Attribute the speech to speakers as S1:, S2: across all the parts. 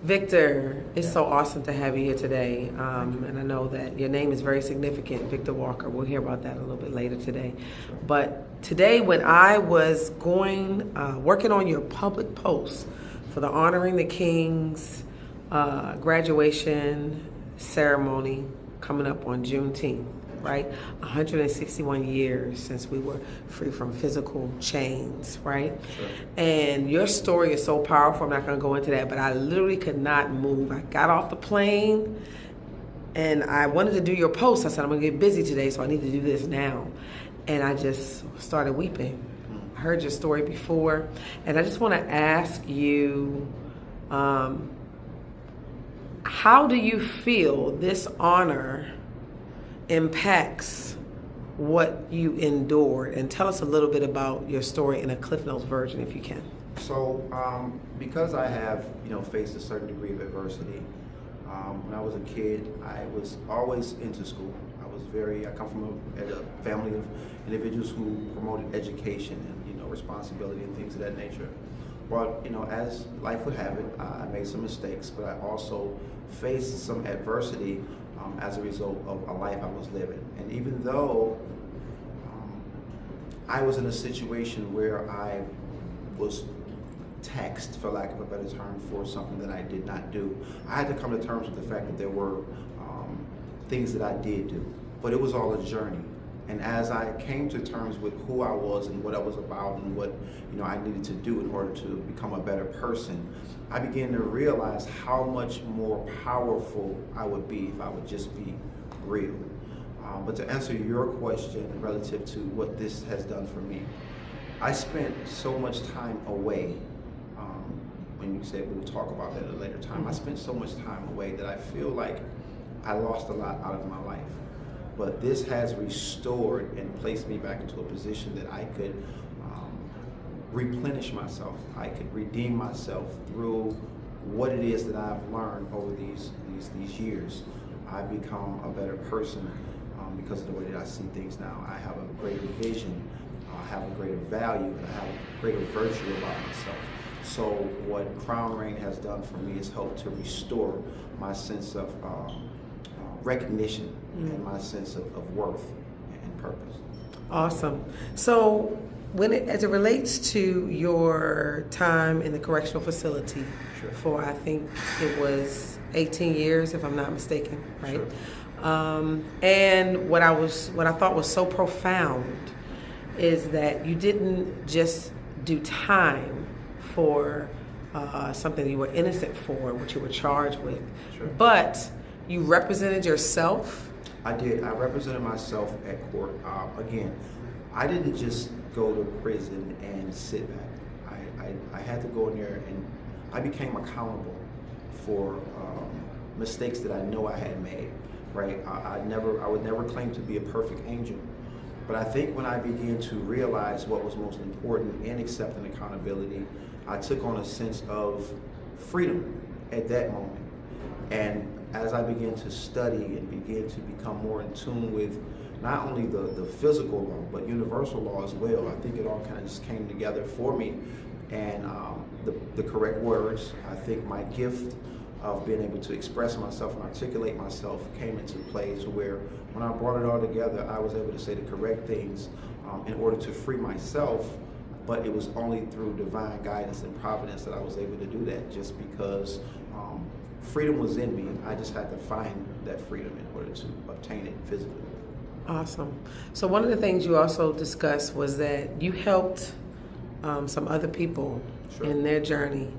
S1: Victor, it's so awesome to have you here today. And I know that your name is very significant, Victor Walker. We'll hear about that a little bit later today. But today, when I was working on your public post for the Honoring the Kings graduation ceremony coming up on Juneteenth, right? 161 years since we were free from physical chains, right?
S2: Sure.
S1: And your story is so powerful. I'm not going to go into that, but I literally could not move. I got off the plane and I wanted to do your post. I said, I'm going to get busy today, so I need to do this now. And I just started weeping. I heard your story before, and I just want to ask you, how do you feel this honor impacts what you endured? And tell us a little bit about your story in a Cliff Notes version, if you can.
S2: So, because I have, faced a certain degree of adversity, when I was a kid, I was always into school. I come from a family of individuals who promoted education and, responsibility and things of that nature. But, as life would have it, I made some mistakes, but I also faced some adversity as a result of a life I was living. And even though I was in a situation where I was taxed, for lack of a better term, for something that I did not do, I had to come to terms with the fact that there were things that I did do. But it was all a journey. And as I came to terms with who I was and what I was about and what I needed to do in order to become a better person, I began to realize how much more powerful I would be if I would just be real. But to answer your question relative to what this has done for me, I spent so much time away. When you said we'll talk about that at a later time, I spent so much time away that I feel like I lost a lot out of my life. But this has restored and placed me back into a position that I could replenish myself. I could redeem myself through what it is that I've learned over these years. I've become a better person because of the way that I see things now. I have a greater vision, I have a greater value, and I have a greater virtue about myself. So what Crown Reign has done for me is helped to restore my sense of recognition and my sense of worth and purpose.
S1: Awesome. So as it relates to your time in the correctional facility,
S2: Sure.
S1: for I think it was 18 years, if I'm not mistaken, right?
S2: Sure.
S1: And what I thought was so profound is that you didn't just do time for something you were innocent for, which you were charged with,
S2: Sure.
S1: but you represented yourself.
S2: I did. I represented myself at court. Again, I didn't just go to prison and sit back. I had to go in there and I became accountable for mistakes that I know I had made. Right? I would never claim to be a perfect angel. But I think when I began to realize what was most important in accepting accountability, I took on a sense of freedom at that moment. And as I began to study and began to become more in tune with not only the physical law, but universal law as well, I think it all kind of just came together for me. And the correct words, I think my gift of being able to express myself and articulate myself came into play to where when I brought it all together, I was able to say the correct things in order to free myself, but it was only through divine guidance and providence that I was able to do that, just because freedom was in me. I just had to find that freedom in order to obtain it physically.
S1: Awesome. So one of the things you also discussed was that you helped some other people
S2: Sure.
S1: in their journey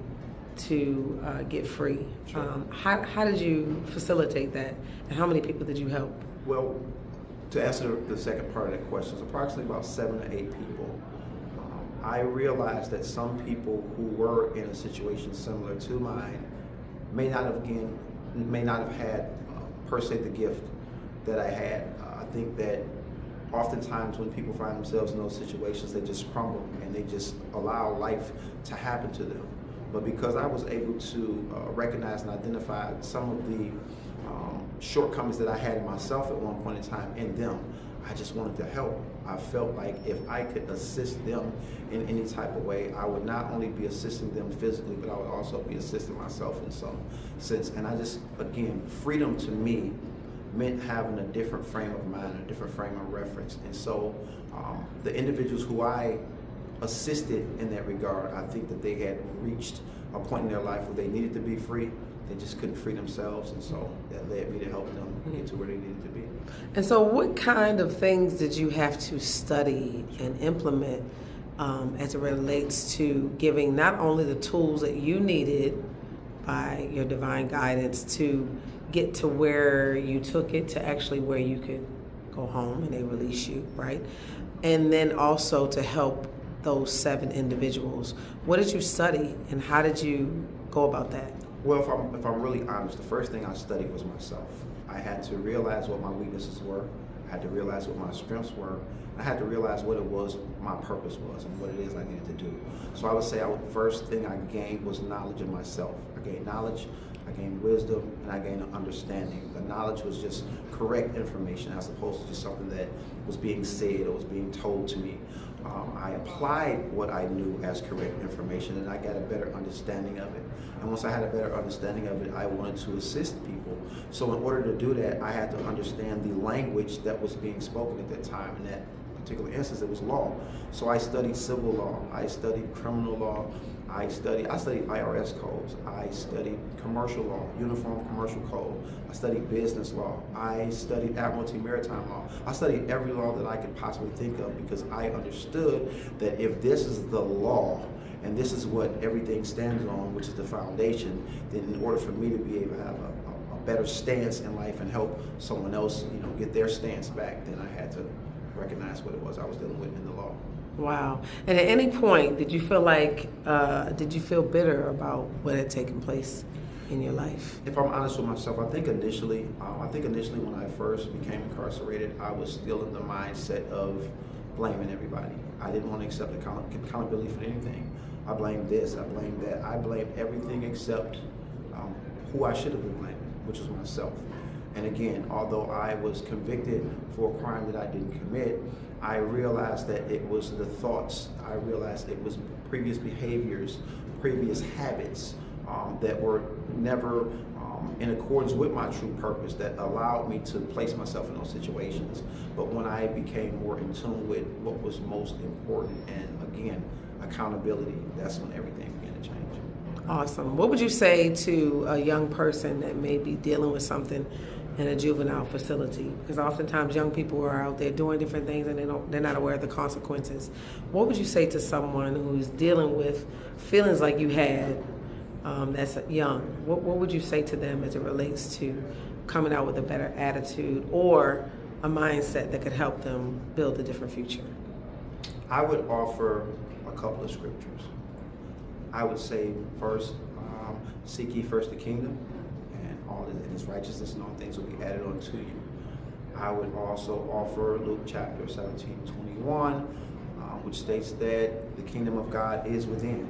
S1: to get free.
S2: Sure.
S1: How did you facilitate that, and how many people did you help?
S2: Well, to answer the second part of that question, it's approximately about 7 or 8 people. I realized that some people who were in a situation similar to mine may not have had per se the gift that I had. I think that oftentimes when people find themselves in those situations, they just crumble and they just allow life to happen to them. But because I was able to recognize and identify some of the shortcomings that I had in myself at one point in time in them, I just wanted to help. I felt like if I could assist them in any type of way, I would not only be assisting them physically, but I would also be assisting myself in some sense. And I just, again, freedom to me meant having a different frame of mind, a different frame of reference. And so the individuals who I assisted in that regard, I think that they had reached a point in their life where they needed to be free. They just couldn't free themselves, and so that led me to help them get to where they needed to be.
S1: And so what kind of things did you have to study and implement as it relates to giving not only the tools that you needed by your divine guidance to get to where you took it to actually where you could go home and they release you, right? And then also to help those 7 individuals. What did you study and how did you go about that?
S2: Well, if I'm really honest, the first thing I studied was myself. I had to realize what my weaknesses were. I had to realize what my strengths were. I had to realize what it was, my purpose was, and what it is I needed to do. So I would say the first thing I gained was knowledge of myself. I gained knowledge, I gained wisdom, and I gained an understanding. The knowledge was just correct information as opposed to just something that was being said or was being told to me. I applied what I knew as correct information, and I got a better understanding of it. And once I had a better understanding of it, I wanted to assist people. So in order to do that, I had to understand the language that was being spoken at that time. In that particular instance, it was law. So I studied civil law, I studied criminal law, I studied IRS codes, I studied commercial law, Uniform Commercial Code, I studied business law, I studied Admiralty Maritime law. I studied every law that I could possibly think of because I understood that if this is the law and this is what everything stands on, which is the foundation, then in order for me to be able to have a better stance in life and help someone else, get their stance back, then I had to recognize what it was I was dealing with in the law.
S1: Wow. And at any point, did you feel bitter about what had taken place in your life?
S2: If I'm honest with myself, I think initially when I first became incarcerated, I was still in the mindset of blaming everybody. I didn't want to accept accountability for anything. I blamed this, I blamed that. I blamed everything except who I should have been blaming, which was myself. And again, although I was convicted for a crime that I didn't commit, I realized that it was the thoughts, I realized it was previous behaviors, previous habits that were never in accordance with my true purpose that allowed me to place myself in those situations. But when I became more in tune with what was most important, and again, accountability, that's when everything began to change.
S1: Awesome. What would you say to a young person that may be dealing with something in a juvenile facility? Because oftentimes young people are out there doing different things and they're not aware of the consequences. What would you say to someone who's dealing with feelings like you had that's young? What would you say to them as it relates to coming out with a better attitude or a mindset that could help them build a different future?
S2: I would offer a couple of scriptures. I would say first, seek ye first the kingdom, and all in his righteousness and all things will be added unto you. I would also offer Luke chapter 17:21, which states that the kingdom of God is within.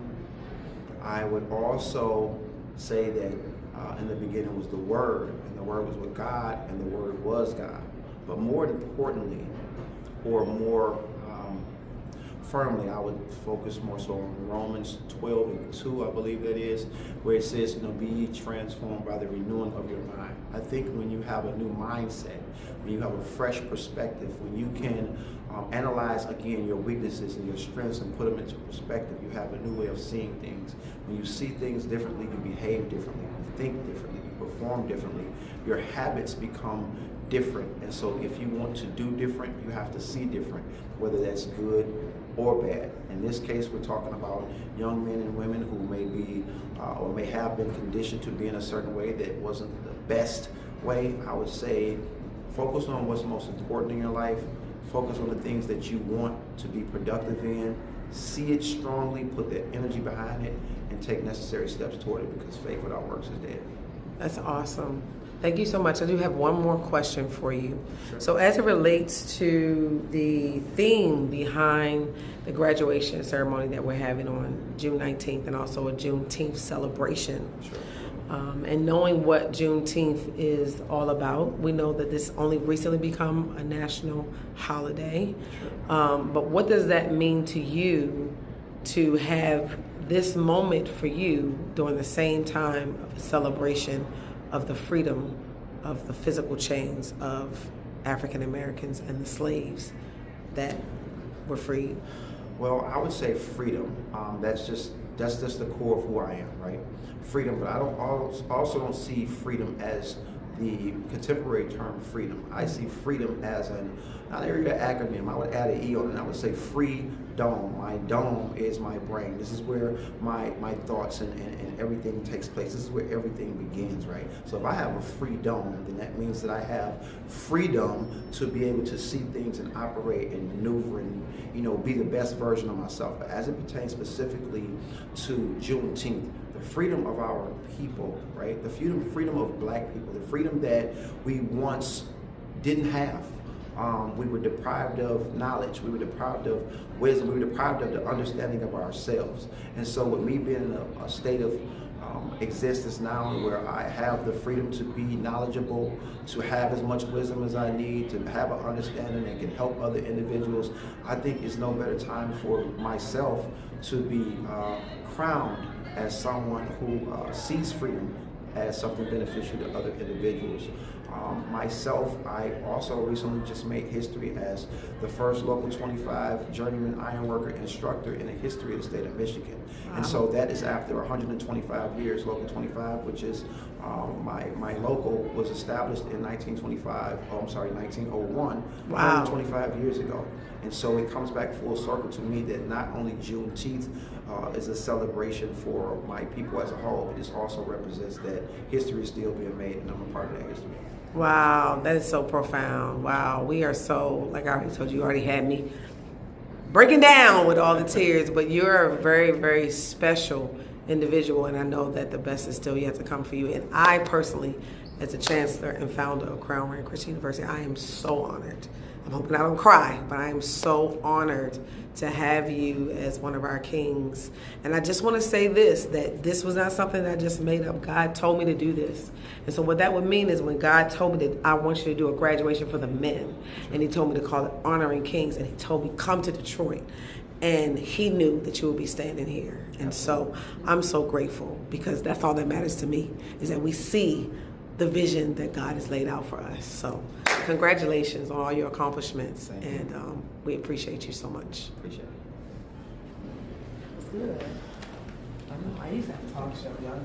S2: I would also say that in the beginning was the Word, and the Word was with God, and the Word was God. But more importantly, or more firmly, I would focus more so on Romans 12:2, I believe that is, where it says, be ye transformed by the renewing of your mind. I think when you have a new mindset, when you have a fresh perspective, when you can analyze again your weaknesses and your strengths and put them into perspective, you have a new way of seeing things. When you see things differently, you behave differently, you think differently, you perform differently, your habits become different. And so if you want to do different, you have to see different, whether that's good or bad. In this case, we're talking about young men and women who may be or may have been conditioned to be in a certain way that wasn't the best way. I would say focus on what's most important in your life, focus on the things that you want to be productive in, see it strongly, put that energy behind it, and take necessary steps toward it, because faith without works is dead.
S1: That's awesome. Thank you so much. I do have one more question for you.
S2: Sure.
S1: So as it relates to the theme behind the graduation ceremony that we're having on June 19th and also a Juneteenth celebration,
S2: Sure.
S1: And knowing what Juneteenth is all about, we know that this only recently become a national holiday. But what does that mean to you to have this moment for you during the same time of the celebration of the freedom of the physical chains of African Americans and the slaves that were freed?
S2: Well, I would say freedom. That's just the core of who I am, right? Freedom, but I also don't see freedom as the contemporary term freedom. I see freedom as not an acronym. I would add an E on it. I would say free dome. My dome is my brain. This is where my thoughts and everything takes place. This is where everything begins, right? So if I have a free dome, then that means that I have freedom to be able to see things and operate and maneuver and, be the best version of myself. But as it pertains specifically to Juneteenth, the freedom of our people, right? The freedom of black people, the freedom that we once didn't have. We were deprived of knowledge. We were deprived of wisdom. We were deprived of the understanding of ourselves. And so with me being in a state of existence now where I have the freedom to be knowledgeable, to have as much wisdom as I need, to have an understanding that can help other individuals, I think it's no better time for myself to be crowned as someone who sees freedom as something beneficial to other individuals. Myself, I also recently just made history as the first Local 25 journeyman ironworker instructor in the history of the state of Michigan. Wow. And so that is after 125 years. Local 25, which is my local, was established in 1901,
S1: wow.
S2: 125 years ago. And so it comes back full circle to me that not only Juneteenth is a celebration for my people as a whole, but this also represents that history is still being made, and I'm a part of that history.
S1: Wow, that is so profound. Wow, we are so, like I already told you, you already had me breaking down with all the tears, but you're a very, very special individual, and I know that the best is still yet to come for you. And I personally, as a chancellor and founder of Crown Rand Christian University, I am so honored. I'm hoping I don't cry, but I am so honored to have you as one of our kings. And I just want to say this, that this was not something that I just made up. God told me to do this. And so what that would mean is when God told me that I want you to do a graduation for the men, and he told me to call it Honoring Kings, and he told me come to Detroit. And he knew that you would be standing here. And so I'm so grateful, because that's all that matters to me, is that we see the vision that God has laid out for us. So congratulations on all your accomplishments. And we appreciate you so much.
S2: Appreciate it.
S1: That's good. I know I used to have to talk show. Y'all